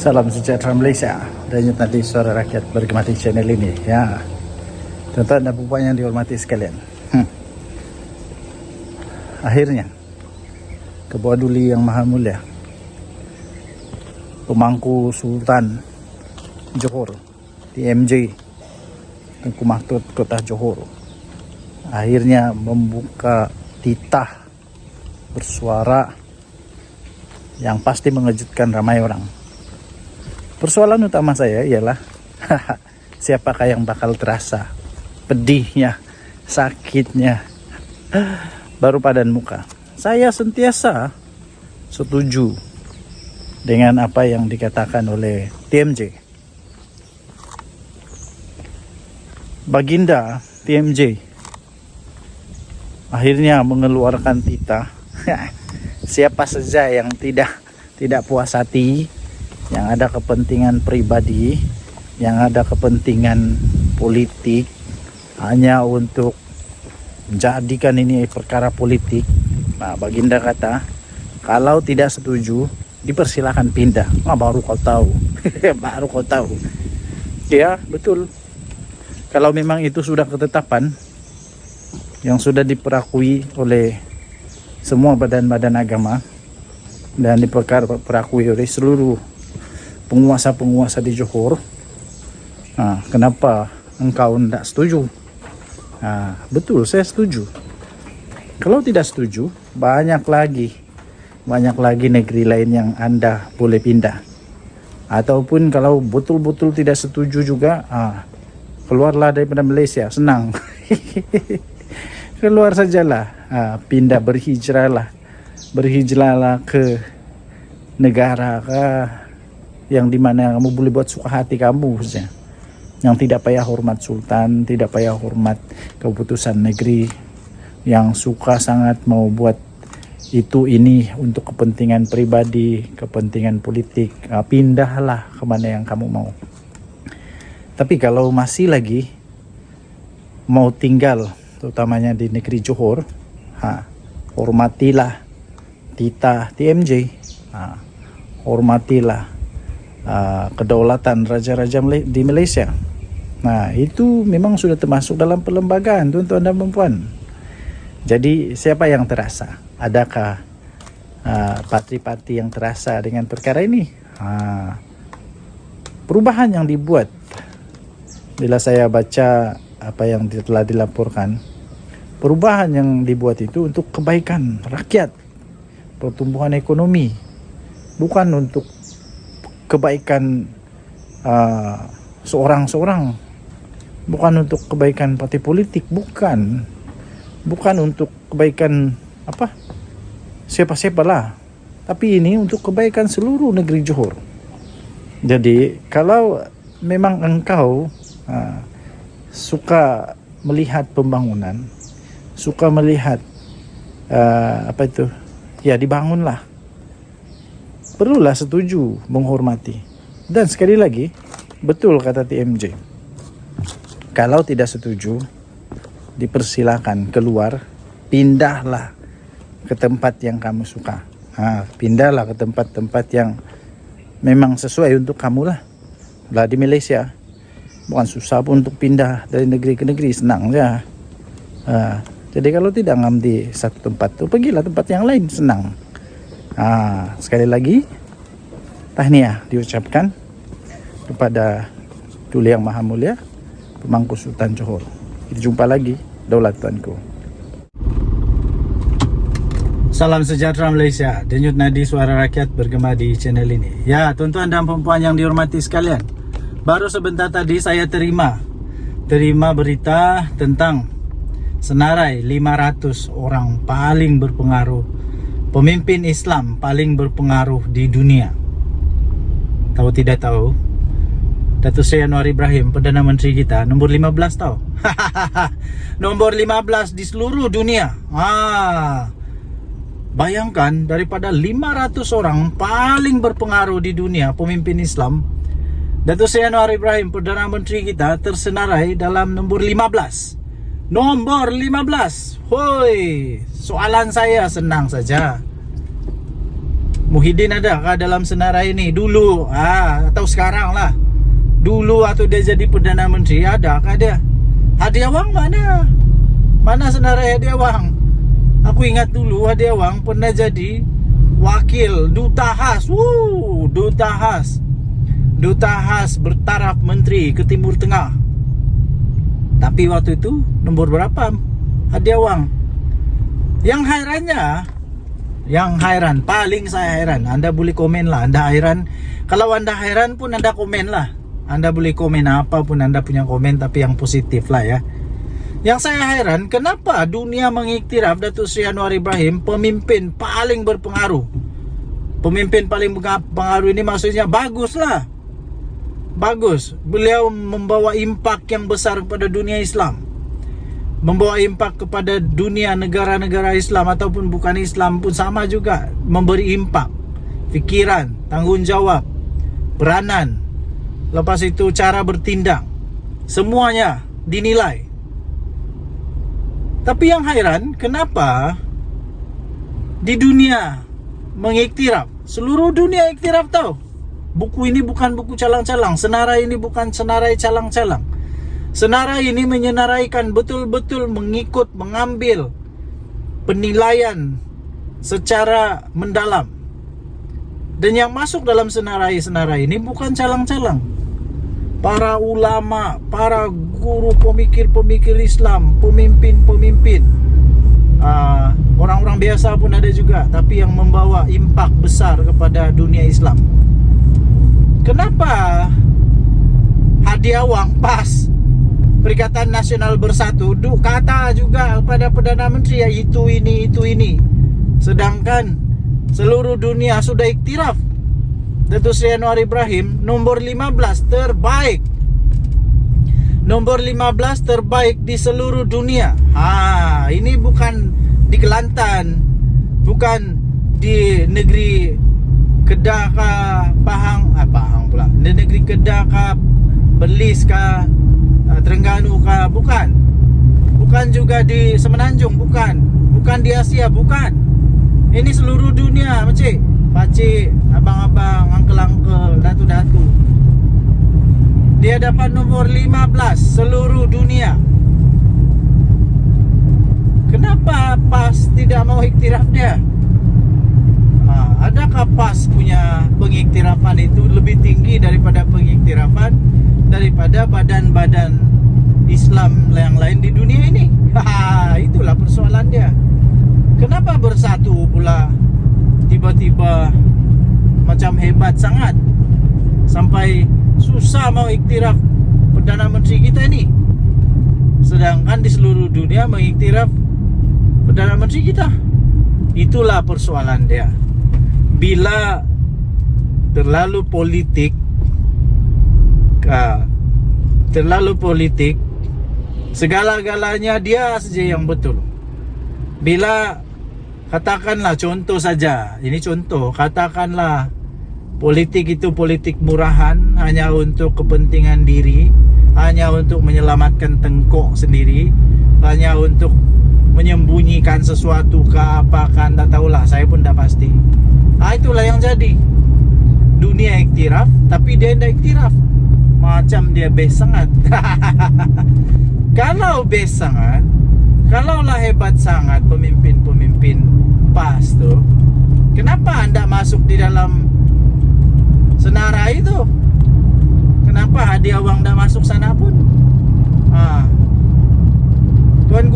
Salam sejahtera Malaysia. Dan nanti suara rakyat bergema di channel ini. Ya, tuan-tuan dan puan yang dihormati sekalian. Akhirnya, Ketua Duli Yang Maha Mulia, Pemangku Sultan Johor, TMJ, Tengku Mahmud Kota Johor, akhirnya membuka titah bersuara yang pasti mengejutkan ramai orang. Persoalan utama saya ialah siapakah yang bakal terasa pedihnya, sakitnya baru padan muka. Saya sentiasa setuju dengan apa yang dikatakan oleh TMJ. Baginda TMJ akhirnya mengeluarkan titah. Siapa saja yang tidak puas hati, yang ada kepentingan pribadi, yang ada kepentingan politik, hanya untuk menjadikan ini perkara politik. Nah, Baginda kata, kalau tidak setuju, dipersilakan pindah. Baru kau tahu. Baru kau tahu. Ya, betul. Kalau memang itu sudah ketetapan yang sudah diperakui oleh semua badan-badan agama dan diperakui oleh seluruh penguasa-penguasa di Johor, kenapa engkau tidak setuju? Betul, saya setuju. Kalau tidak setuju, banyak lagi negeri lain yang Anda boleh pindah. Ataupun kalau betul-betul tidak setuju juga, keluarlah daripada Malaysia, senang. Keluar sajalah, pindah, berhijrahlah ke negara yang dimana kamu boleh buat suka hati kamu saja, yang tidak payah hormat sultan, tidak payah hormat keputusan negeri, yang suka sangat mau buat itu ini untuk kepentingan pribadi, kepentingan politik, pindahlah kemana yang kamu mau. Tapi kalau masih lagi mau tinggal terutamanya di negeri Johor, hormatilah titah TMJ, hormatilah kedaulatan raja-raja di Malaysia. Nah, itu memang sudah termasuk dalam perlembagaan, tuan-tuan dan puan. Jadi siapa yang terasa? Adakah parti-parti yang terasa dengan perkara ini? Perubahan yang dibuat, bila saya baca apa yang telah dilaporkan, perubahan yang dibuat itu untuk kebaikan rakyat, pertumbuhan ekonomi, bukan untuk kebaikan seorang-seorang, bukan untuk kebaikan parti politik, bukan untuk kebaikan siapa-siapalah, tapi ini untuk kebaikan seluruh negeri Johor. Jadi kalau memang engkau suka melihat pembangunan, suka melihat dibangunlah, perlulah setuju, menghormati. Dan sekali lagi, betul kata TMJ, kalau tidak setuju, dipersilakan keluar, pindahlah ke tempat yang kamu suka. Pindahlah ke tempat-tempat yang memang sesuai untuk kamu lah. Di Malaysia bukan susah pun untuk pindah dari negeri ke negeri, senang saja. Jadi kalau tidak ngam di satu tempat tu, pergilah tempat yang lain, senang. Sekali lagi, tahniah diucapkan kepada Duli Yang Maha Mulia, Pemangku Sultan Johor. Kita jumpa lagi, daulat tuanku. Salam sejahtera Malaysia. Denyut nadi suara rakyat bergema di channel ini. Ya, tuan-tuan dan puan yang dihormati sekalian, baru sebentar tadi saya terima berita tentang senarai 500 orang paling berpengaruh, pemimpin Islam paling berpengaruh di dunia. Tahu tidak tahu, Datuk Seri Anwar Ibrahim, Perdana Menteri kita, nombor 15 tahu. Nombor 15 di seluruh dunia. Bayangkan, daripada 500 orang paling berpengaruh di dunia, pemimpin Islam, Datuk Seri Anwar Ibrahim, Perdana Menteri kita, tersenarai dalam nombor 15. Nombor 15. Hoi, soalan saya senang saja. Muhyiddin adakah dalam senarai ini? Dulu, atau sekarang lah. Dulu waktu dia jadi Perdana Menteri, adakah dia? Hadi Awang mana? Mana senarai Hadi Awang? Aku ingat dulu Hadi Awang pernah jadi wakil duta khas. Duta khas bertaraf menteri ke Timur Tengah. Tapi waktu itu nomor berapa Hadi Awang? Yang heran, paling saya heran. Anda boleh komen lah, Anda heran. Kalau Anda heran pun Anda komen lah. Anda boleh komen apapun Anda punya komen, tapi yang positif lah ya. Yang saya heran, kenapa dunia mengiktiraf Datuk Seri Anwar Ibrahim pemimpin paling berpengaruh. Pemimpin paling berpengaruh ini maksudnya bagus lah. Bagus. Beliau membawa impak yang besar kepada dunia Islam. Membawa impak kepada dunia negara-negara Islam ataupun bukan Islam pun sama juga. Memberi impak, fikiran, tanggungjawab, peranan. Lepas itu cara bertindak, semuanya dinilai. Tapi yang heran, kenapa di dunia mengiktiraf, seluruh dunia iktiraf tahu. Buku ini bukan buku calang-calang, senarai ini bukan senarai calang-calang. Senarai ini menyenaraikan betul-betul mengikut, mengambil penilaian secara mendalam. Dan yang masuk dalam senarai-senarai ini bukan calang-calang. Para ulama, para guru, pemikir-pemikir Islam, pemimpin-pemimpin, orang-orang biasa pun ada juga, tapi yang membawa impak besar kepada dunia Islam. Kenapa Hadi Awang pas Perikatan Nasional Bersatu kata juga kepada Perdana Menteri ya, itu ini. Sedangkan seluruh dunia sudah iktiraf Datuk Seri Anwar Ibrahim nomor 15 terbaik. Nomor 15 terbaik di seluruh dunia. Ini bukan di Kelantan, bukan di negeri Kedah kah, Pahang pula. Di negeri Kedah kah, Perlis kah, Terengganu kah, bukan. Bukan juga di Semenanjung, bukan. Bukan di Asia, bukan. Ini seluruh dunia, pakcik, abang-abang, angkel-angkel, datu-datu. Dia dapat nomor 15 seluruh dunia. Kenapa PAS tidak mau iktiraf dia? Adakah PAS punya pengiktirafan itu lebih tinggi daripada pengiktirafan daripada badan-badan Islam yang lain di dunia ini? Itulah persoalan dia. Kenapa bersatu pula tiba-tiba macam hebat sangat sampai susah mau iktiraf Perdana Menteri kita ini, sedangkan di seluruh dunia mengiktiraf Perdana Menteri kita? Itulah persoalan dia. Bila terlalu politik, segala-galanya dia saja yang betul. Bila katakanlah contoh saja, ini contoh, katakanlah politik itu politik murahan, hanya untuk kepentingan diri, hanya untuk menyelamatkan tengkok sendiri, hanya untuk menyembunyikan sesuatu ke apa kan, tak tahulah, saya pun tak pasti. Itulah yang jadi. Dunia iktiraf, tapi dia tidak iktiraf. Macam dia best sangat. Kalau best sangat, kalaulah hebat sangat pemimpin-pemimpin PAS tu, kenapa anda masuk di dalam senarai itu? Kenapa Hadi Awang dah masuk sana pun? Tuan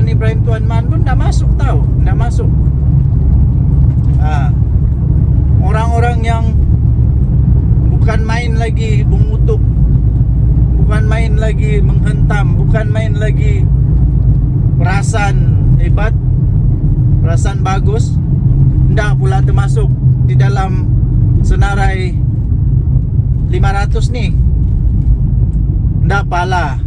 Ibrahim Tuan Man pun dah masuk, tahu? Dah masuk. Orang-orang yang bukan main lagi mengutuk, bukan main lagi menghentam, bukan main lagi perasaan hebat, perasaan bagus, hendak pula termasuk di dalam senarai 500 ni. Hendak pala,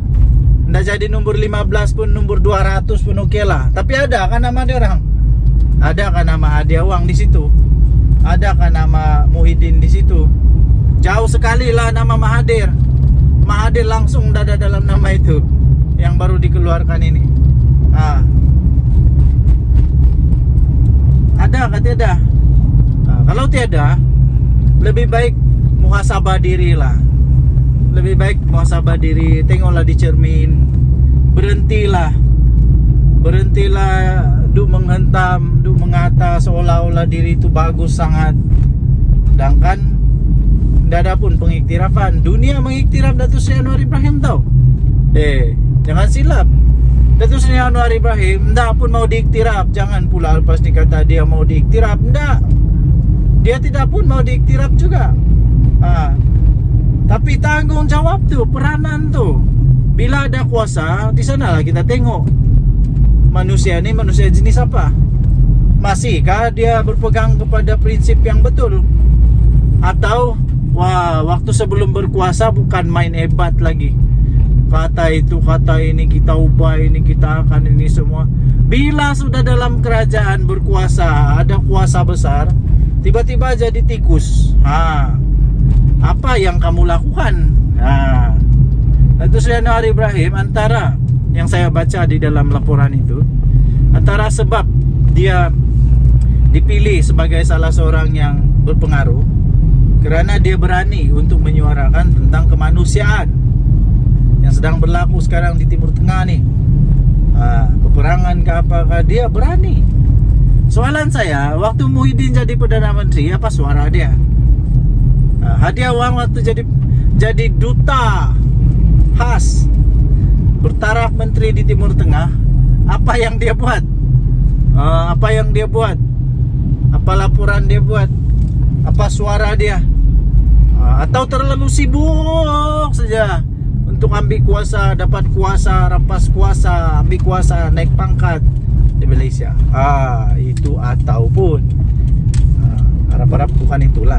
hendak jadi nombor 15 pun, nombor 200 pun okey lah. Tapi ada kan nama dia orang? Ada kan nama Hadi Awang di situ? Ada kan nama Muhyiddin di situ? Jauh sekali lah nama Mahathir. Mahathir langsung ada dalam nama itu yang baru dikeluarkan ini. Ada ada kah tiada? Kalau tiada, lebih baik muhasabah diri lah. Lebih baik muhasabah diri, tengoklah di cermin. Berhentilah duk menghentam, duk mengata seolah-olah diri itu bagus sangat. Sedangkan tidak ada pun pengiktirafan. Dunia mengiktiraf Datuk Seri Anwar Ibrahim tau. Jangan silap. Datuk Seri Anwar Ibrahim tidak pun mau diiktiraf. Jangan pula lepas ni kata dia mau diiktiraf. Tidak. Dia tidak pun mau diiktiraf juga. Tapi tanggung jawab tu, peranan tu. Bila ada kuasa, di sanalah kita tengok manusia ni manusia jenis apa. Masihkah dia berpegang kepada prinsip yang betul? Atau waktu sebelum berkuasa bukan main hebat lagi. Kata itu, kata ini, kita ubah ini, kita akan ini semua. Bila sudah dalam kerajaan berkuasa, ada kuasa besar, tiba-tiba jadi tikus. Apa yang kamu lakukan? Datuk Seri Anwar Ibrahim, antara yang saya baca di dalam laporan itu, antara sebab dia dipilih sebagai salah seorang yang berpengaruh kerana dia berani untuk menyuarakan tentang kemanusiaan yang sedang berlaku sekarang di Timur Tengah ni. Peperangan ke apakah, dia berani. Soalan saya, waktu Muhyiddin jadi Perdana Menteri, apa suara dia? Hadiah wang waktu jadi duta khas bertaraf menteri di Timur Tengah, apa yang dia buat? Apa yang dia buat? Apa laporan dia buat? Apa suara dia? Atau terlalu sibuk saja untuk ambil kuasa, dapat kuasa, rampas kuasa, ambil kuasa, naik pangkat di Malaysia? Itu ataupun harap-harap bukan itulah.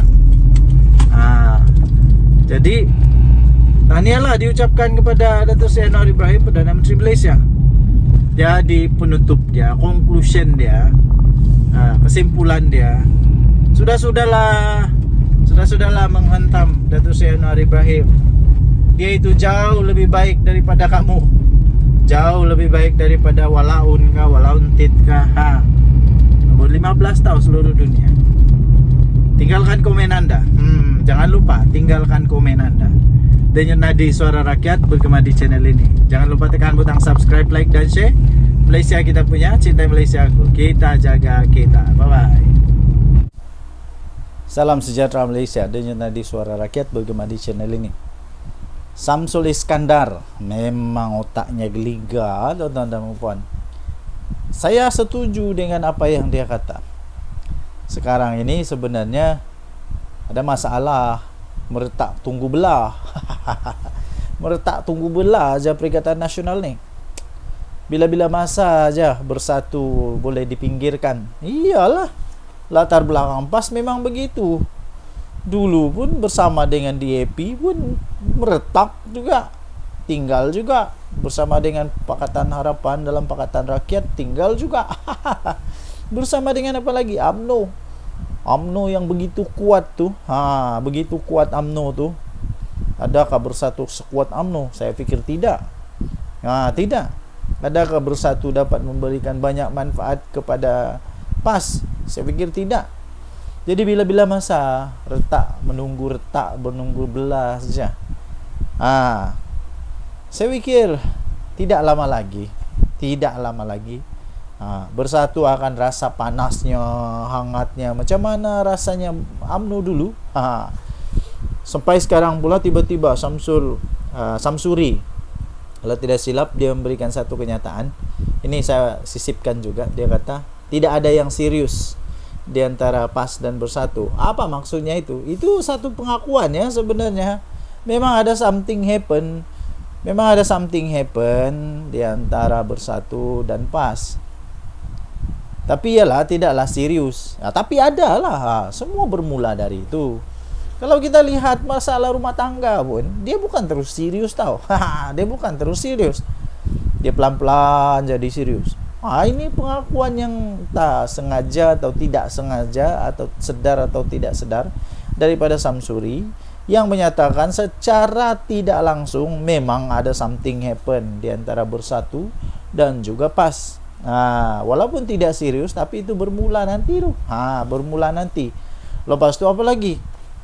Jadi tahniahlah diucapkan kepada Datuk Seri Anwar Ibrahim, Perdana Menteri Malaysia. Jadi penutup dia, conclusion dia, kesimpulan dia, Sudahlah menghentam Datuk Seri Anwar Ibrahim. Dia itu jauh lebih baik daripada kamu, jauh lebih baik daripada Walaun kah, Walauntit kah. Nomor 15 tahu seluruh dunia. Tinggalkan komen anda. Jangan lupa tinggalkan komen anda. Denyut nadi suara rakyat bergema di channel ini. Jangan lupa tekan butang subscribe, like dan share. Malaysia kita punya, cintai Malaysia aku. Kita jaga kita. Bye bye. Salam sejahtera Malaysia. Denyut nadi suara rakyat bergema di channel ini. Samsul Iskandar memang otaknya geliga, tuan-tuan dan puan. Saya setuju dengan apa yang dia kata. Sekarang ini sebenarnya ada masalah meretak tunggu belah. Meretak tunggu belah aja Perikatan Nasional ni. Bila-bila masa aja bersatu boleh dipinggirkan. Iyalah, latar belakang PAS memang begitu. Dulu pun bersama dengan DAP pun meretak juga, tinggal juga. Bersama dengan Pakatan Harapan dalam Pakatan Rakyat tinggal juga. Bersama dengan apa lagi? UMNO yang begitu kuat tu. Begitu kuat UMNO tu. Adakah bersatu sekuat UMNO? Saya fikir tidak. Tidak. Adakah bersatu dapat memberikan banyak manfaat kepada PAS? Saya fikir tidak. Jadi bila-bila masa menunggu belah saja. Saya fikir tidak lama lagi bersatu akan rasa panasnya, hangatnya macam mana rasanya UMNO dulu. Sampai sekarang pula tiba-tiba Samsuri, kalau tidak silap, dia memberikan satu kenyataan. Ini saya sisipkan juga. Dia kata tidak ada yang serius di antara PAS dan Bersatu. Apa maksudnya itu? Itu satu pengakuan ya sebenarnya. Memang ada something happen di antara Bersatu dan PAS. Tapi ialah tidaklah serius. Tapi adalah. Semua bermula dari itu. Kalau kita lihat masalah rumah tangga pun, dia bukan terus serius tau. Dia bukan terus serius. Dia pelan-pelan jadi serius. Ini pengakuan yang tak sengaja atau tidak sengaja, atau sedar atau tidak sedar, daripada Samsuri, yang menyatakan secara tidak langsung memang ada something happen di antara Bersatu dan juga PAS. Walaupun tidak serius, tapi itu bermula nanti tu. Bermula nanti. Lepas tu apa lagi?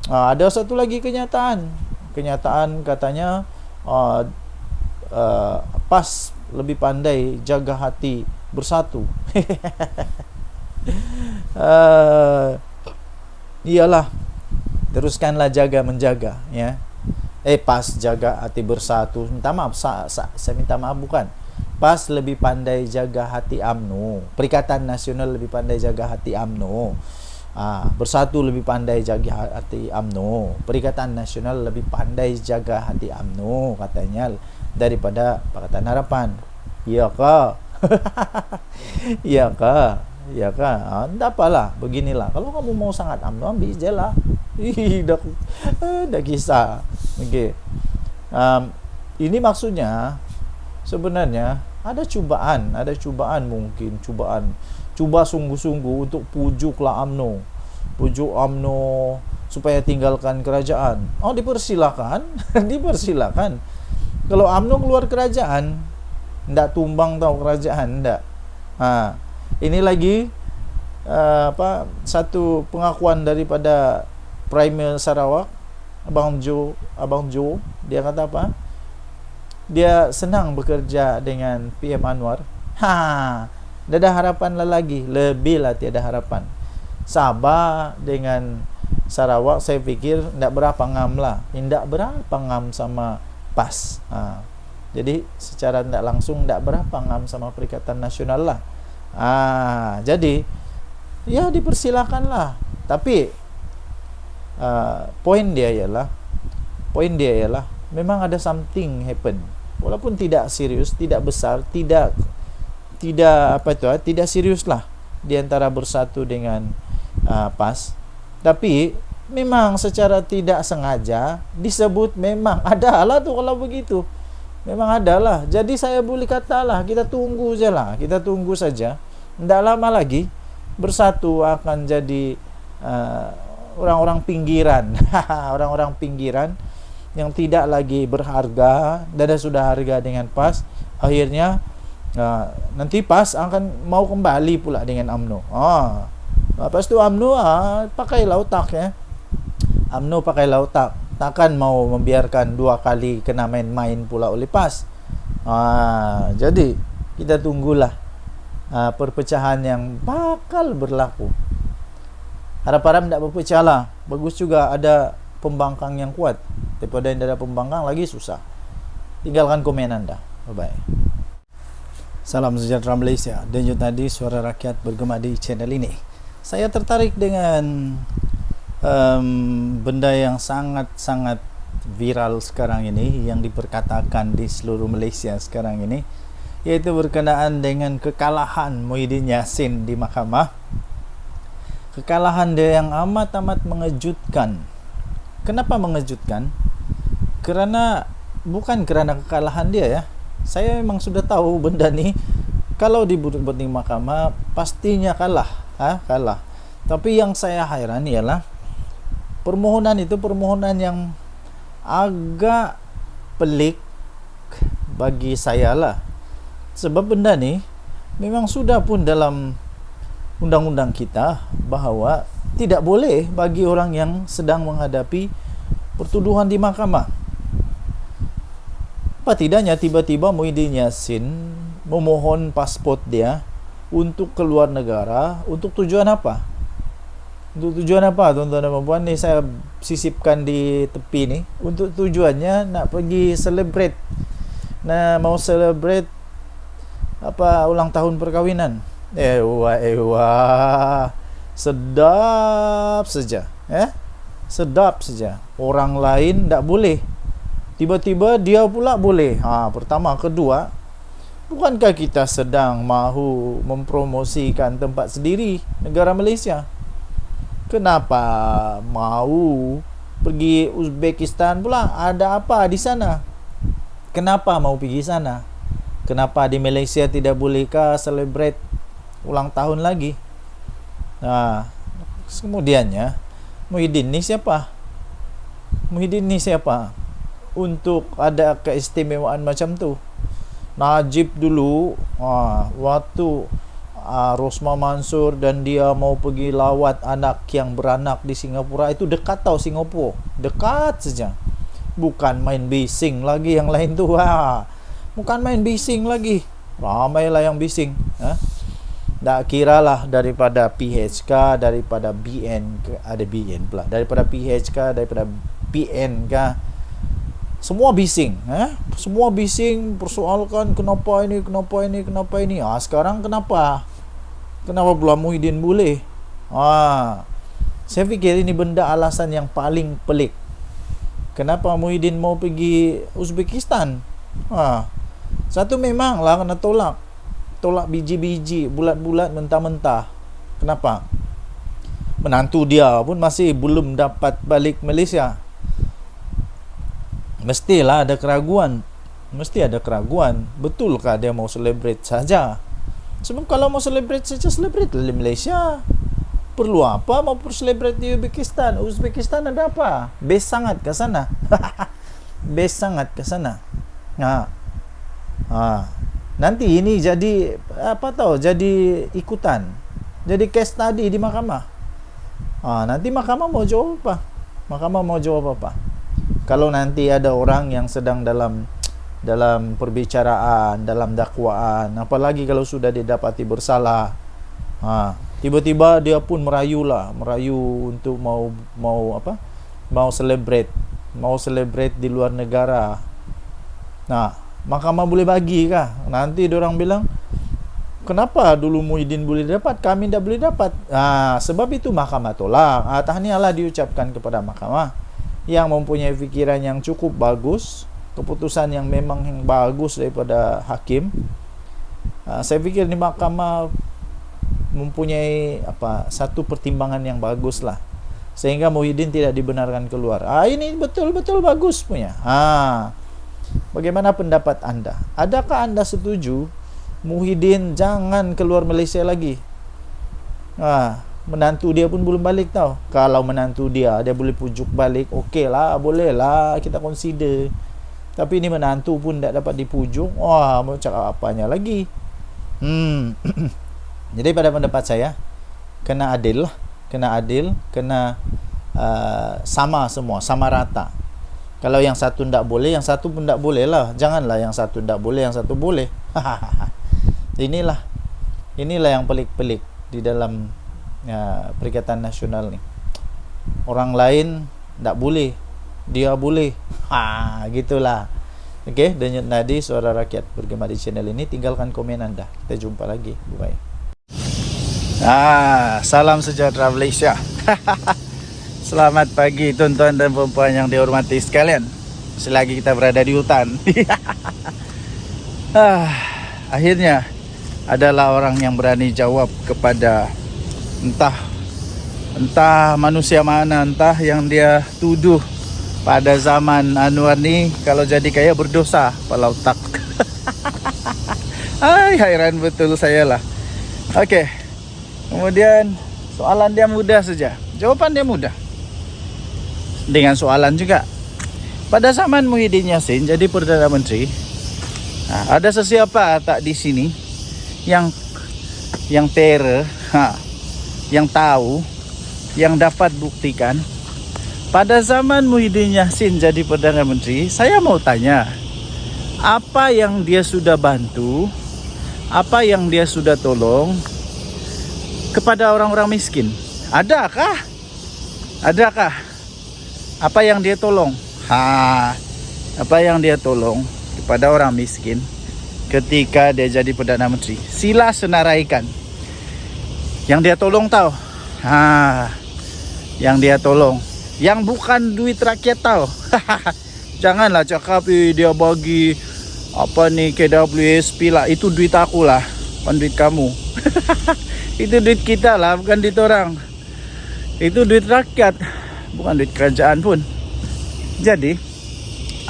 Ada satu lagi kenyataan. Kenyataan katanya PAS lebih pandai jaga hati bersatu. Iyalah, teruskanlah jaga menjaga, ya. PAS jaga hati bersatu. Minta maaf, saya minta maaf, bukan. PAS lebih pandai jaga hati UMNO. Perikatan Nasional lebih pandai jaga hati UMNO. Bersatu lebih pandai jaga hati UMNO. Perikatan Nasional lebih pandai jaga hati UMNO, katanya, daripada Pakatan Harapan. Iya kah? Iya kah? Ya kan, tak apalah, beginilah. Kalau kamu mau sangat UMNO, ambil je lah. Dah kisah. Okey. Ini maksudnya sebenarnya ada cubaan mungkin, cuba sungguh-sungguh untuk pujuklah UMNO. Pujuk UMNO supaya tinggalkan kerajaan. Dipersilakan, dipersilakan. Kalau UMNO keluar kerajaan, ndak tumbang tahu kerajaan, ndak. Ini lagi satu pengakuan daripada Premier Sarawak, Abang Jo, dia kata apa? Dia senang bekerja dengan PM Anwar. Dah ada harapan lah lagi, lebih lah tiada harapan. Sabah dengan Sarawak saya fikir ndak berapa ngam lah. Ndak berapa ngam sama PAS. Jadi secara ndak langsung ndak berapa ngam sama Perikatan Nasional lah. Jadi ya dipersilakanlah. Tapi poin dia ialah memang ada something happen. Walaupun tidak serius, tidak besar, tidak serius lah di antara bersatu dengan PAS. Tapi memang secara tidak sengaja disebut, memang ada lah tu kalau begitu. Memang ada lah. Jadi saya boleh katalah, kita tunggu je lah. Kita tunggu saja. Tidak lama lagi bersatu akan jadi orang-orang pinggiran. Orang-orang pinggiran yang tidak lagi berharga, dan sudah harga dengan PAS. Akhirnya nanti PAS akan mau kembali pula dengan UMNO. Lepas tu UMNO pakailah otak, ya. UMNO pakailah otak. Takkan mau membiarkan dua kali kena main-main pula oleh PAS. Jadi kita tunggulah perpecahan yang bakal berlaku. Harap-harap tidak berpecah lah. Bagus juga ada pembangkang yang kuat. Daripada yang ada pembangkang lagi susah. Tinggalkan komen anda. Bye-bye. Salam sejahtera Malaysia. Dan juga tadi suara rakyat bergema di channel ini. Saya tertarik dengan benda yang sangat-sangat viral sekarang ini, yang diperkatakan di seluruh Malaysia sekarang ini, yaitu berkenaan dengan kekalahan Muhyiddin Yassin di mahkamah. Kekalahan dia yang amat-amat mengejutkan. Kenapa mengejutkan? Bukan kerana kekalahan dia, ya. Saya memang sudah tahu benda ni, kalau dibuat di mahkamah pastinya kalah. Tapi yang saya hairan ialah permohonan itu permohonan yang agak pelik bagi saya lah. Sebab benda ni memang sudah pun dalam undang-undang kita bahawa tidak boleh bagi orang yang sedang menghadapi pertuduhan di mahkamah. Apa tidaknya tiba-tiba Muhyiddin Yassin memohon pasport dia untuk keluar negara. Untuk tujuan apa? Untuk tujuan apa, tuan-tuan dan puan? Ni saya sisipkan di tepi ni. Untuk tujuannya nak pergi celebrate, mau celebrate ulang tahun perkahwinan. Sedap saja, sedap saja. Orang lain tak boleh, tiba-tiba dia pula boleh. Pertama, kedua, bukankah kita sedang mahu mempromosikan tempat sendiri, negara Malaysia? Kenapa mau pergi Uzbekistan pula? Ada apa di sana? Kenapa mau pergi sana? Kenapa di Malaysia tidak bolehkah celebrate ulang tahun lagi? Kemudiannya, Muhyiddin ni siapa? Muhyiddin ni siapa untuk ada keistimewaan macam tu? Najib dulu waktu Rosmah Mansur dan dia mau pergi lawat anak yang beranak di Singapura, itu dekat tau Singapura, dekat saja, bukan main bising lagi yang lain tu. Bukan main bising lagi, ramailah yang bising. Tak kira lah daripada PHK, daripada BN, ada BN pula, daripada PHK, daripada BN kah, semua bising. Semua bising persoalkan kenapa ini. Sekarang kenapa pula Muhyiddin boleh? Saya fikir ini benda alasan yang paling pelik. Kenapa Muhyiddin mau pergi Uzbekistan? Satu memanglah kena tolak biji-biji, bulat-bulat, mentah-mentah. Kenapa? Menantu dia pun masih belum dapat balik Malaysia. Mestilah ada keraguan. Betulkah dia mau celebrate saja? Sebab kalau mau celebrate saja, celebrate di Malaysia. Perlu apa mau celebrate di Uzbekistan? Uzbekistan ada apa? Best sangat ke sana. Nanti ini jadi jadi ikutan, jadi case study di mahkamah. Nanti mahkamah mau jawab apa? Kalau nanti ada orang yang sedang dalam perbicaraan, dalam dakwaan, apalagi kalau sudah didapati bersalah, tiba-tiba dia pun merayu untuk mau celebrate di luar negara. Mahkamah boleh bagi kah? Nanti diorang bilang, kenapa dulu Muhyiddin boleh dapat, kami tidak boleh dapat? Sebab itu mahkamah tolak. Tahniahlah diucapkan kepada mahkamah yang mempunyai fikiran yang cukup bagus, keputusan yang memang yang bagus daripada hakim. Saya fikir di mahkamah mempunyai satu pertimbangan yang bagus lah, sehingga Muhyiddin tidak dibenarkan keluar. Ini betul-betul bagus punya. Bagaimana pendapat anda? Adakah anda setuju Muhyiddin jangan keluar Malaysia lagi? Menantu dia pun belum balik tau. Kalau menantu dia boleh pujuk balik, okey lah, boleh lah kita consider. Tapi ini menantu pun tak dapat dipujuk, mau cakap apanya lagi? Jadi pada pendapat saya, kena adil, kena sama semua, sama rata. Kalau yang satu tak boleh, yang satu pun tak boleh lah. Janganlah yang satu tak boleh, yang satu boleh. Inilah yang pelik-pelik di dalam Perikatan Nasional ni. Orang lain tak boleh, dia boleh. Gitulah. Okey, Denyut Nadi Suara Rakyat bergema di channel ini. Tinggalkan komen anda. Kita jumpa lagi. Bye. Salam sejahtera Malaysia. Selamat pagi tuan-tuan dan puan-puan yang dihormati sekalian. Selagi kita berada di hutan. Akhirnya adalah orang yang berani jawab kepada entah manusia mana, entah yang dia tuduh pada zaman Anwar ni kalau jadi kaya berdosa kepala otak. Hairan betul saya lah. Okey. Kemudian soalan dia mudah saja, jawapan dia mudah. Dengan soalan juga. Pada zaman Muhyiddin Yassin jadi Perdana Menteri, ada sesiapa tak di sini yang terror, yang tahu, yang dapat buktikan pada zaman Muhyiddin Yassin jadi Perdana Menteri? Saya mau tanya, apa yang dia sudah bantu, apa yang dia sudah tolong kepada orang-orang miskin? Adakah? Apa yang dia tolong? Apa yang dia tolong kepada orang miskin ketika dia jadi Perdana Menteri? Sila senaraikan. Yang dia tolong tahu? Yang dia tolong, yang bukan duit rakyat tahu. Janganlah cakap dia bagi KWSP lah, itu duit aku lah, bukan duit kamu. Itu duit kita lah, bukan duit orang. Itu duit rakyat, bukan duit kerajaan pun. Jadi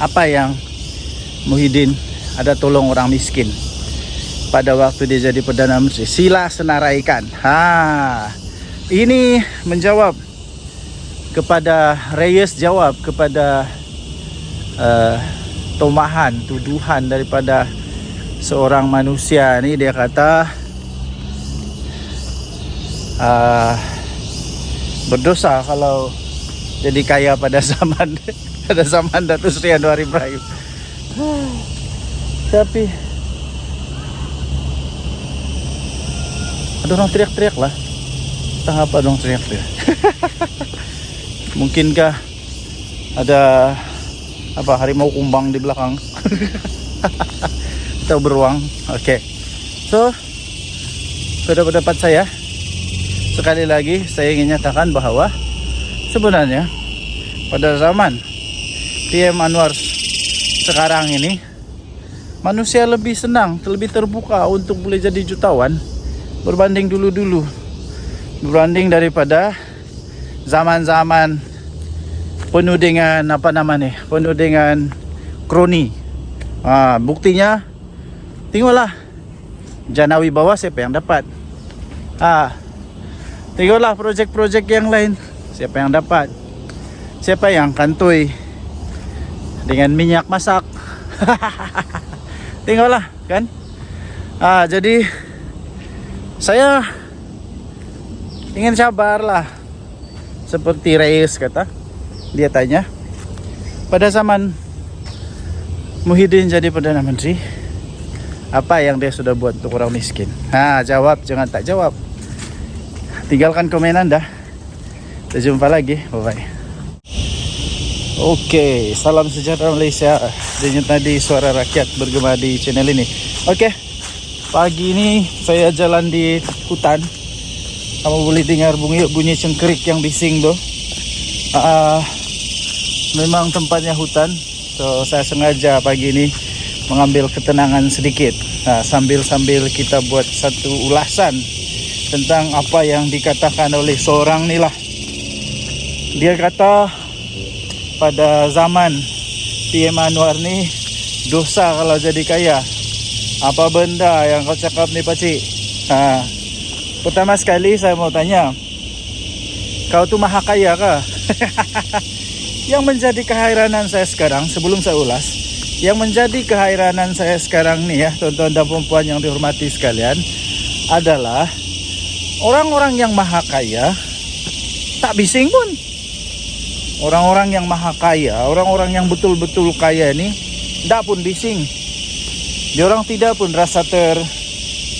apa yang Muhyiddin ada tolong orang miskin pada waktu dia jadi Perdana Menteri? Sila senaraikan. Ini menjawab kepada Reyes, jawab kepada tuduhan daripada seorang manusia nih, dia kata berdosa kalau jadi kaya pada zaman Datuk Seri Anwar Ibrahim. Tapi ada orang teriak-teriak lah. Entah apa dong teriak-teriak. Mungkinkah ada apa harimau kumbang di belakang? Atau beruang. Oke. So, pada pendapat saya, sekali lagi saya ingin nyatakan bahwa sebenarnya pada zaman PM Anwar sekarang ini, manusia lebih senang, lebih terbuka untuk boleh jadi jutawan berbanding dulu-dulu, berbanding daripada zaman-zaman penuh dengan penuh dengan kroni. Buktinya tengoklah Jana Wibawa siapa yang dapat. Tengoklah projek-projek yang lain, siapa yang dapat. Siapa yang kantoi dengan minyak masak. Tengoklah kan. Jadi saya ingin sabarlah. Seperti Reis kata, dia tanya, pada zaman Muhyiddin jadi Perdana Menteri, apa yang dia sudah buat untuk orang miskin? Jawab, jangan tak jawab. Tinggalkan komen Anda. Kita jumpa lagi, bye-bye. Oke, salam sejahtera Malaysia. Dan tadi suara rakyat bergema di channel ini. Oke, pagi ini saya jalan di hutan. Kamu boleh dengar bunyi cengkerik yang bising tuh. Memang tempatnya hutan. So saya sengaja pagi ini mengambil ketenangan sedikit. Sambil kita buat satu ulasan tentang apa yang dikatakan oleh seorang ni lah. Dia kata pada zaman PM Anwar ni dosa kalau jadi kaya. Apa benda yang kau cakap ni pakcik? Pertama sekali saya mau tanya, kau tu maha kaya kah? Yang menjadi keheranan saya sekarang, sebelum saya ulas, yang menjadi keheranan saya sekarang ni ya, tuan-tuan dan puan yang dihormati sekalian, adalah orang-orang yang maha kaya tak bising pun. Orang-orang yang maha kaya, orang-orang yang betul-betul kaya ni tak pun bising. Diorang tidak pun rasa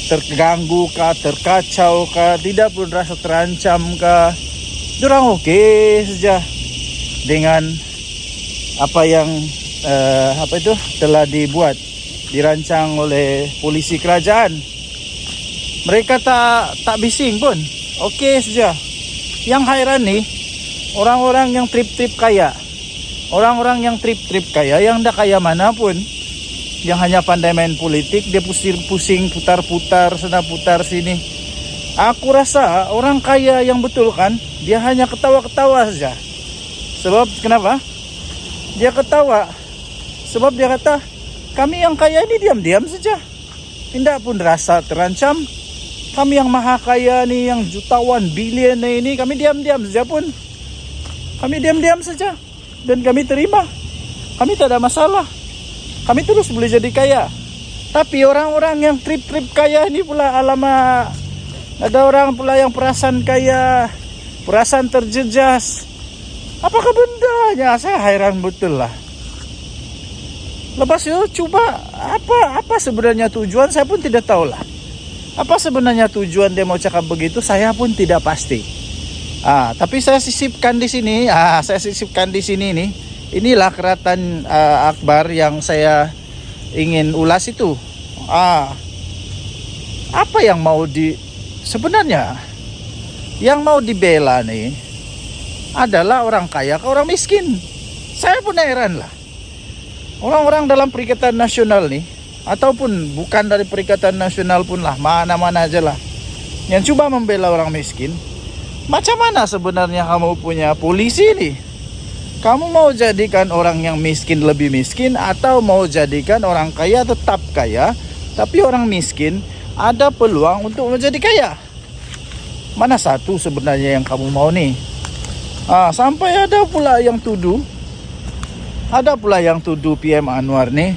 terganggu kah, terkacau kah, tidak pun rasa terancam kah. Diorang okey saja dengan apa yang telah dirancang oleh polisi kerajaan. Mereka tak bising pun, okey saja. Yang hairan ni orang-orang yang trip-trip kaya. Orang-orang yang trip-trip kaya, yang dah kaya mana pun, yang hanya pandai main politik, dia pusing-pusing, putar-putar sana putar sini. Aku rasa orang kaya yang betul kan, dia hanya ketawa-ketawa saja. Sebab kenapa? Dia ketawa sebab dia kata, kami yang kaya ini diam-diam saja, tidak pun rasa terancam. Kami yang maha kaya ni, yang jutawan, bilion ini, kami diam-diam saja pun. Kami diam-diam saja dan kami terima. Kami tak ada masalah. Kami terus boleh jadi kaya. Tapi orang-orang yang trip-trip kaya ini pula, alamak, ada orang pula yang perasaan kaya, perasaan terjejas. Apakah bendanya? Saya hairan betul lah. Lepas itu coba apa sebenarnya tujuan, saya pun tidak tahulah. Apa sebenarnya tujuan dia mau cakap begitu, saya pun tidak pasti. Tapi saya sisipkan di sini. Nih. Inilah keratan akbar yang saya ingin ulas itu. Apa yang mau sebenarnya yang mau dibela nih adalah orang kaya ke orang miskin. Saya pun heran lah. Orang-orang dalam Perikatan Nasional nih, ataupun bukan dari Perikatan Nasional pun lah, mana-mana aja lah, yang coba membela orang miskin. Macam mana sebenarnya kamu punya polisi nih? Kamu mau jadikan orang yang miskin lebih miskin, atau mau jadikan orang kaya tetap kaya, tapi orang miskin ada peluang untuk menjadi kaya? Mana satu sebenarnya yang kamu mau nih? Sampai ada pula yang tuduh PM Anwar nih.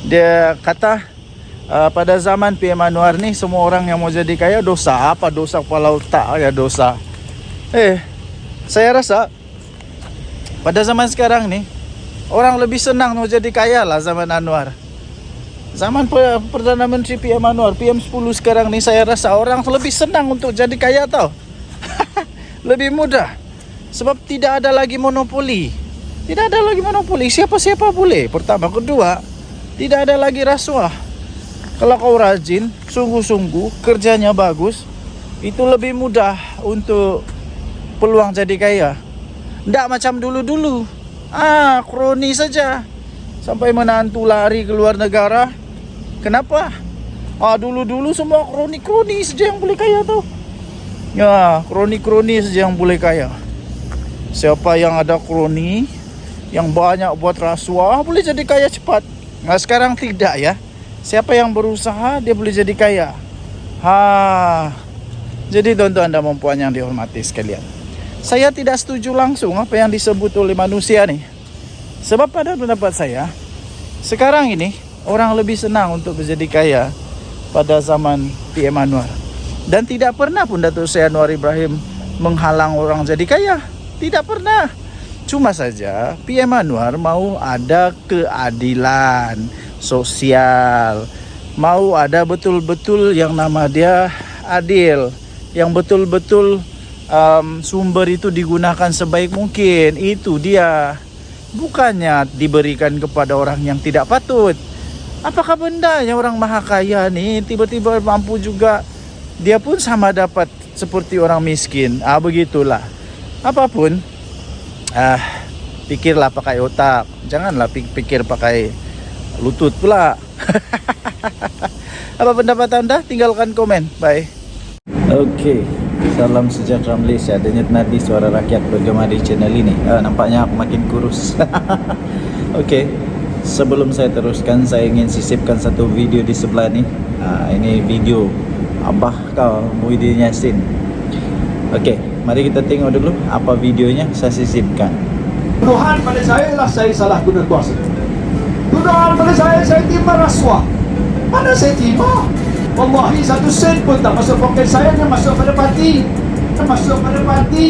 Dia kata pada zaman PM Anwar nih semua orang yang mau jadi kaya dosa. Apa dosa kepala otak ya dosa. Saya rasa pada zaman sekarang nih orang lebih senang mau jadi kaya lah zaman Anwar. Zaman Perdana Menteri PM Anwar, PM10 sekarang nih saya rasa orang lebih senang untuk jadi kaya tau. Lebih mudah. Sebab tidak ada lagi monopoli. Tidak ada lagi monopoli, siapa-siapa boleh. Pertama, kedua, tidak ada lagi rasuah. Kalau kau rajin, sungguh-sungguh, kerjanya bagus, itu lebih mudah untuk peluang jadi kaya. Tidak macam dulu-dulu. Kroni saja. Sampai menantu lari ke luar negara. Kenapa? Dulu-dulu semua kroni-kroni saja yang boleh kaya tau. Ya, kroni-kroni saja yang boleh kaya. Siapa yang ada kroni, yang banyak buat rasuah, boleh jadi kaya cepat. Nah sekarang tidak ya. Siapa yang berusaha, dia boleh jadi kaya. Jadi tuan-tuan dan puan yang dihormati sekalian, saya tidak setuju langsung apa yang disebut oleh manusia nih. Sebab pada pendapat saya, sekarang ini orang lebih senang untuk menjadi kaya pada zaman PM Anwar. Dan tidak pernah pun Datuk Seri Anwar Ibrahim menghalang orang jadi kaya. Tidak pernah. Cuma saja PM Anwar mau ada keadilan sosial. Mau ada betul-betul yang nama dia adil. Yang betul-betul sumber itu digunakan sebaik mungkin. Itu dia. Bukannya diberikan kepada orang yang tidak patut. Apakah bendanya orang maha kaya nih tiba-tiba mampu juga, dia pun sama dapat seperti orang miskin. Begitulah. Apapun, pikirlah pakai otak. Janganlah pikir pakai lutut pula. Apa pendapat anda? Tinggalkan komen. Bye. Oke. Salam sejahtera Malaysia. Denyut nadi suara rakyat bergema di channel ini. Nampaknya aku makin kurus. Oke. Sebelum saya teruskan, saya ingin sisipkan satu video di sebelah ni. Ini video Abah kau Muhyiddin Yassin. Okey, mari kita tengok dulu apa videonya saya sisipkan. Tuduhan pada saya ialah saya salah guna kuasa. Tuduhan pada saya terima rasuah. Mana saya terima? Wallahi 1 sen pun tak masuk poket saya, dia masuk pada parti. Dia masuk pada parti.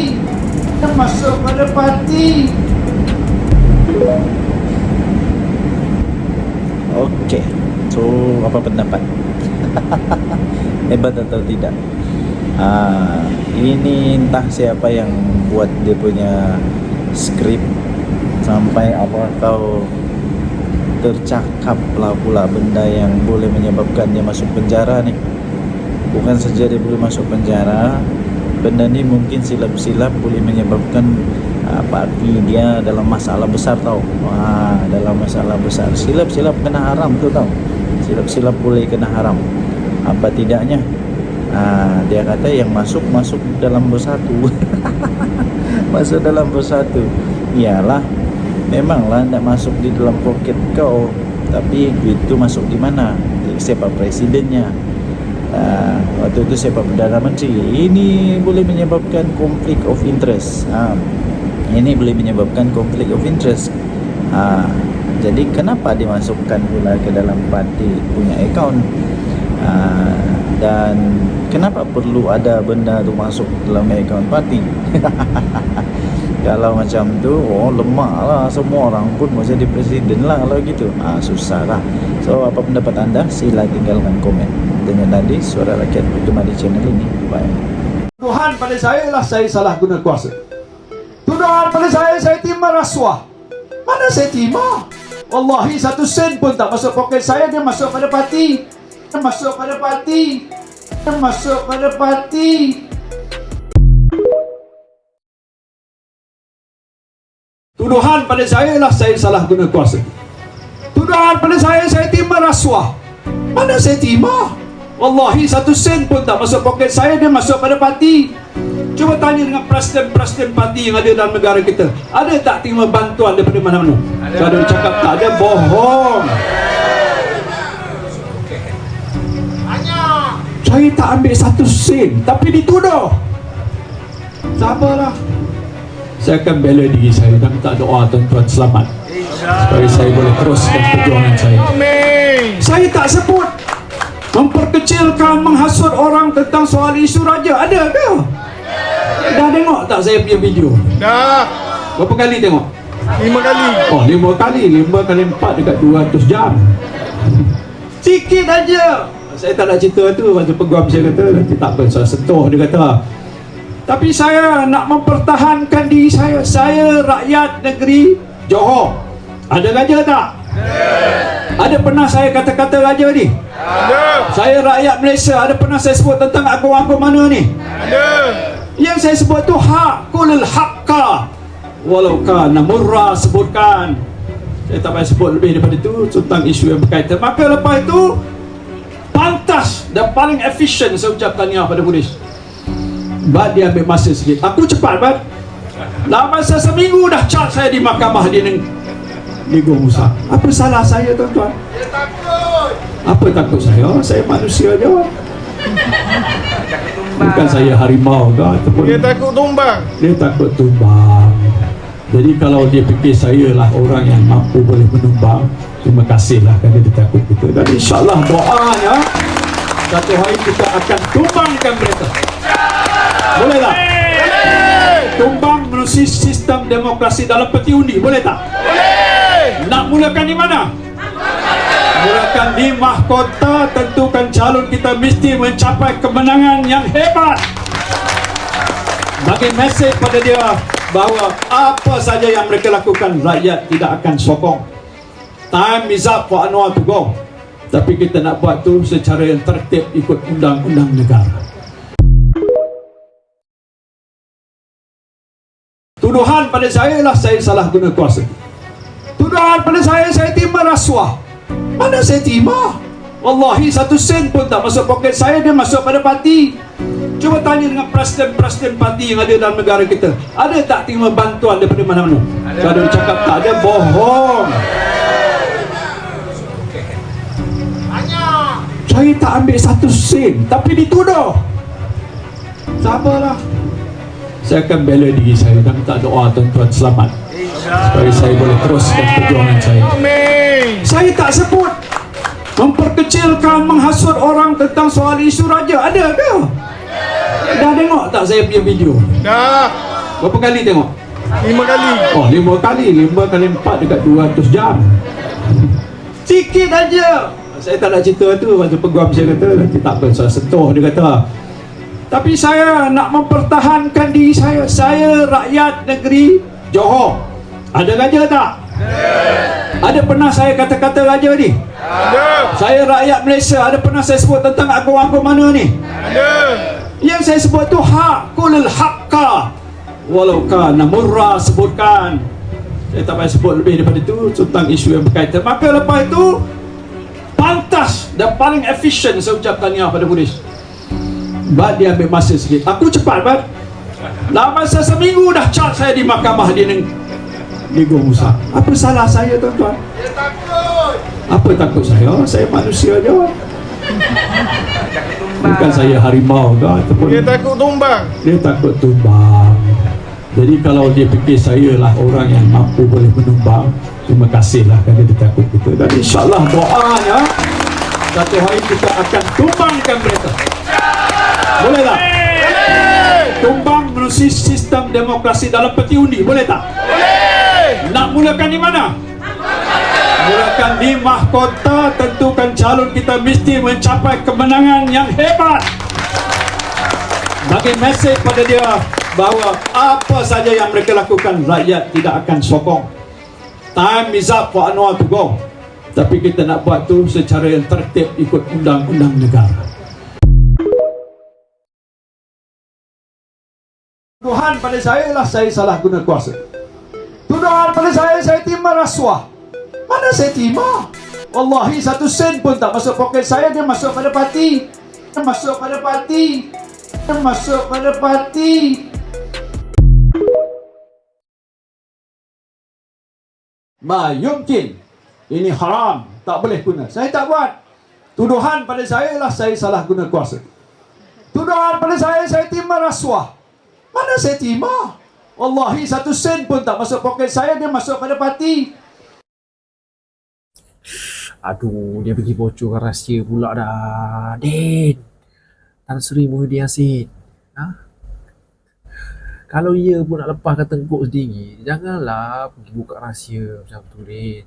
Dia masuk pada parti. Okey, so apa pendapat? Hebat atau tidak? Ini entah siapa yang buat dia punya skrip sampai apa tahu tercakap lah pula benda yang boleh menyebabkan dia masuk penjara nih. Bukan saja dia boleh masuk penjara, benda ni mungkin silap-silap boleh menyebabkan parti dia dalam masalah besar tau. Dalam masalah besar, silap-silap kena haram tu tau. Silap-silap boleh kena haram. Apa tidaknya dia kata yang masuk dalam bersatu. Masuk dalam bersatu. Iyalah, memanglah nak masuk di dalam poket kau, tapi duit tu masuk di mana? Siapa presidennya? Waktu itu siapa Perdana Menteri? Ini boleh menyebabkan konflik of interest. Ini boleh menyebabkan konflik of interest. Jadi kenapa dimasukkan pula ke dalam parti punya akaun? Dan kenapa perlu ada benda tu masuk dalam akaun parti? Kalau macam tu, lemah lah, semua orang pun mau jadi presiden lah kalau gitu. Susah lah. So apa pendapat anda? Sila tinggalkan komen. Dengan tadi suara rakyat bergema di channel ini. Bye. Tuduhan pada saya ialah saya salah guna kuasa. Tuduhan pada saya terima rasuah. Mana saya terima? Wallahi 1 sen pun tak masuk poket saya, dia masuk pada parti. Dia masuk pada parti. Dia masuk pada parti. Tuduhan pada saya ialah saya salah guna kuasa. Tuduhan pada saya terima rasuah. Mana saya terima? Wallahi 1 sen pun tak masuk poket saya, dia masuk pada parti. Cuba tanya dengan presiden-presiden parti yang ada dalam negara kita, ada tak terima bantuan daripada mana-mana? Kalau dia cakap tak ada, bohong. Saya tak ambil 1 sen, tapi dituduh. Sabarlah. Saya akan bela diri saya dan minta doa tuan-tuan selamat supaya saya boleh teruskan perjuangan saya. Saya tak sebut Memperkecilkan, menghasut orang tentang soal isu raja. Ada ke? Dah tengok tak saya punya video? Dah Berapa kali tengok? 5 kali. Oh, 5 kali. 5 kali 4 dekat 200 jam. Sikit aja. Saya tak nak cerita tu. Masa peguam saya kata, nanti tak apa, saya sentuh, dia kata. Tapi saya nak mempertahankan diri saya. Saya rakyat negeri Johor. Ada raja tak? Ada pernah saya kata-kata raja ni? Ada. Saya rakyat Malaysia. Ada pernah saya sebut tentang agung-agung mana ni? Ada. Yang saya sebut tu hakul haqqa walau kana murra, sebutkan. Saya tak payah sebut lebih daripada itu tentang isu yang berkaitan. Maka lepas itu pantas dan paling efisien saya ucap tahniah pada polis. Bat dia ambil masa sikit. Aku cepat, Bat. Dalam masa seminggu dah charge saya di mahkamah di Negeri Musa. Apa salah saya, tuan-tuan? Dia takut. Apa takut saya? Saya manusia je. Bukan saya harimau ke ataupun Dia takut tumbang. dia takut tumbang. Jadi kalau dia fikir saya lah orang yang mampu boleh menumbang, terima kasihlah kerana dia takut kita. Dan insyaAllah doanya satu hari kita akan tumbangkan mereka. Boleh tak? Tumbang melalui sistem demokrasi dalam peti undi. Boleh tak? Boleh. Nak mulakan di mana? Mulakan di mahkota. Tentukan calon, kita mesti mencapai kemenangan yang hebat. Bagi mesej pada dia bahawa apa saja yang mereka lakukan, rakyat tidak akan sokong. Time is up for Anwar to go. Tapi kita nak buat tu secara yang tertib, ikut undang-undang negara. Tuduhan pada saya lah saya salah guna kuasa. Tuduhan pada saya terima rasuah. Mana saya terima? Wallahi 1 sen pun tak masuk poket saya, dia masuk pada parti. Cuba tanya dengan presiden-presiden parti yang ada dalam negara kita. Ada tak terima bantuan daripada mana-mana? Kalau dia cakap tak ada, bohong. Saya tak ambil 1 sen, tapi dituduh. Sabarlah. Saya akan bela diri saya dan minta doa tuan-tuan selamat supaya saya boleh teruskan perjuangan saya. Amin. Saya tak sebut memperkecilkan, menghasut orang tentang soal isu raja. Ada ke? Dah tengok tak saya punya video? Dah Berapa kali tengok? 5 kali. Oh, 5 kali. 5 kali 4 dekat 200 jam. Sikit aja. Saya tak nak cerita tu. Masa peguam saya kata, nanti tak apa, saya sentuh, dia kata. Tapi saya nak mempertahankan diri saya. Saya rakyat negeri Johor. Ada raja tak? Ada pernah saya kata-kata raja ni? Ada. Saya rakyat Malaysia. Ada pernah saya sebut tentang agung-agung mana ni? Ada. Yang saya sebut tu hakul haqqa walau kana murra, sebutkan. Saya tak payah sebut lebih daripada itu tentang isu yang berkaitan. Maka lepas itu pantas dan paling efisien saya ucap tahniah pada polis. Bat dia ambil masa sikit. Aku cepat, Bat. Dalam masa seminggu dah charge saya di mahkamah di Negeri Musa. Apa salah saya, tuan-tuan? Dia takut. Apa takut saya? Saya manusia je. Bukan saya harimau ke ataupun Dia takut tumbang. dia takut tumbang. Jadi kalau dia fikir saya lah orang yang mampu boleh menumbang, terima kasihlah kerana dia takut kita. Dan insyaAllah doanya satu hari kita akan tumbangkan mereka. Boleh tak? Tumbang melalui sistem demokrasi dalam peti undi. Boleh tak? Boleh. Nak mulakan di mana? Mulakan di mahkota. Tentukan calon, kita mesti mencapai kemenangan yang hebat. Bagi mesej pada dia bahawa apa saja yang mereka lakukan, rakyat tidak akan sokong. Time is up for Anwar to go. Tapi kita nak buat tu secara yang tertib, ikut undang-undang negara. Tuduhan pada saya lah saya salah guna kuasa. Tuduhan pada saya terima rasuah. Mana saya terima? Wallahi 1 sen pun tak masuk poket saya, dia masuk pada parti. Dia masuk pada parti. Dia masuk pada parti. Ma yumkin. Ini haram, tak boleh guna. Saya tak buat. Tuduhan pada saya lah saya salah guna kuasa. Tuduhan pada saya terima rasuah. Mana saya terima? Wallahi 1 sen pun tak masuk poket saya, dia masuk pada parti. Aduh, dia pergi bocorkan rahsia pula dah. Din, Tan Sri Muhyiddin Yassin. Ha? Kalau ia pun nak lepaskan tengkuk sendiri, janganlah pergi buka rahsia macam tu, Din.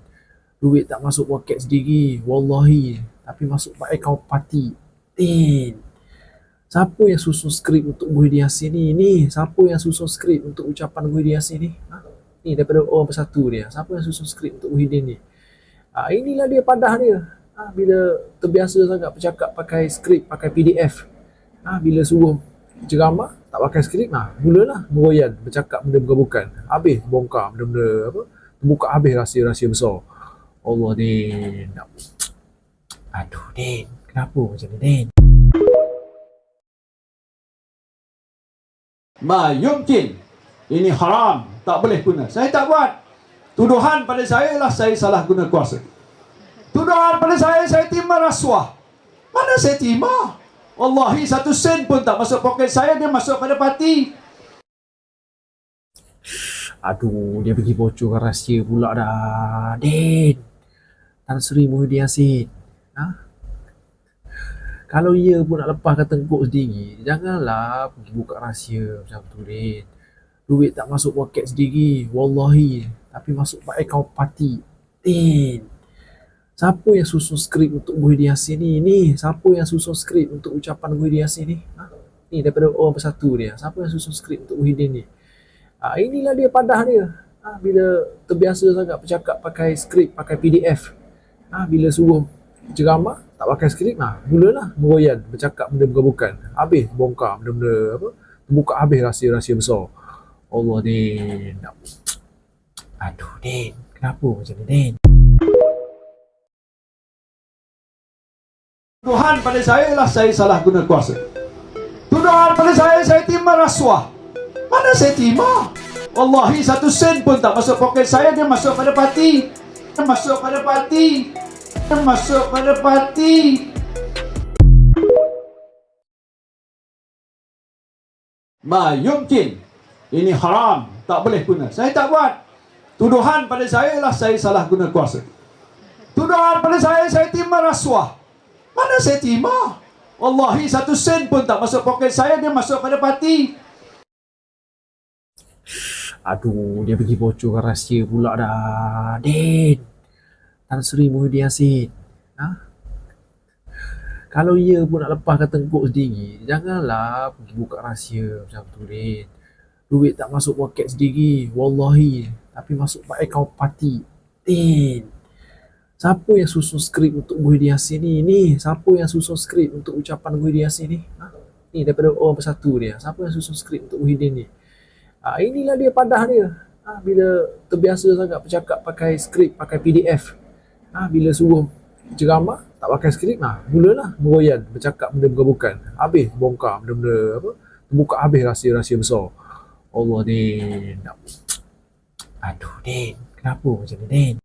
Duit tak masuk poket sendiri, wallahi. Tapi masuk akaun parti. Din, siapa yang susun skrip untuk Muhyiddin Yassin ni? Siapa yang susun skrip untuk ucapan Muhyiddin Yassin ni? Ha? Ni daripada orang bersatu dia. Siapa yang susun skrip untuk Muhyiddin ni? Inilah dia padah dia. Bila terbiasa sangat bercakap pakai skrip, pakai PDF. Bila suruh ceramah, tak pakai skrip, mulalah meroyan, bercakap benda bukan-bukan. Habis bongkar benda-benda apa? Terbuka habis rahsia-rahsia besar. Allah, Din. Aduh, Din. Kenapa macam ni, Din? Ma yumkin. Ini haram, tak boleh guna. Saya tak buat. Tuduhan pada saya ialah saya salah guna kuasa. Tuduhan pada saya terima rasuah. Mana saya terima? Wallahi 1 sen pun tak masuk poket saya, dia masuk pada parti. Aduh, dia pergi bocorkan rahsia pula dah. Din, Tan Sri Muhyiddin Yassin. Ha? Kalau ia pun nak lepaskan tengkuk sendiri, janganlah pergi buka rahsia macam tu, Din. Duit tak masuk poket sendiri, wallahi. Tapi masuk akaun parti. Din, siapa yang susun skrip untuk Muhyiddin Yassin ni? Siapa yang susun skrip untuk ucapan Muhyiddin Yassin ni? Ni daripada orang bersatu dia. Siapa yang susun skrip untuk Muhyiddin ni? Inilah dia padah dia. Bila terbiasa sangat bercakap pakai skrip, pakai PDF. Bila suruh ceramah, tak pakai skrip, mulalah meroyan, bercakap benda bukan-bukan. Habis bongkar benda-benda apa? Terbuka habis rahsia-rahsia besar. Allah, Din. Aduh, Din. Kenapa macam ni, Din? Tuduhan pada saya ialah saya salah guna kuasa. Tuduhan pada saya terima rasuah. Mana saya terima? Wallahi 1 sen pun tak masuk poket saya, dia masuk pada parti. Dia masuk pada parti. Dia masuk pada parti. Ma yumkin. Ini haram, tak boleh guna. Saya tak buat. Tuduhan pada saya ialah saya salah guna kuasa. Tuduhan pada saya terima rasuah. Mana saya terima? Wallahi 1 sen pun tak masuk poket saya, dia masuk pada parti. Aduh, dia pergi bocorkan rahsia pula dah. Din, Tan Sri Muhyiddin Yassin. Ha? Kalau ia pun nak lepaskan tengkuk sendiri, janganlah pergi buka rahsia macam tu, Din. Duit tak masuk poket sendiri, wallahi. Tapi masuk akaun parti. Din, siapa yang susun skrip untuk Muhyiddin Yassin ni? Siapa yang susun skrip untuk ucapan Muhyiddin Yassin ni? Ni daripada orang bersatu dia. Siapa yang susun skrip untuk Muhyiddin ni? Inilah dia padah dia. Bila terbiasa sangat bercakap pakai skrip, pakai PDF. Bila suruh ceramah, tak pakai skrip, mulalah meroyan, bercakap benda bukan-bukan. Habis bongkar benda-benda apa? Terbuka habis rahsia-rahsia besar. Allah, Din. Aduh, Din. Kenapa macam ni, Din?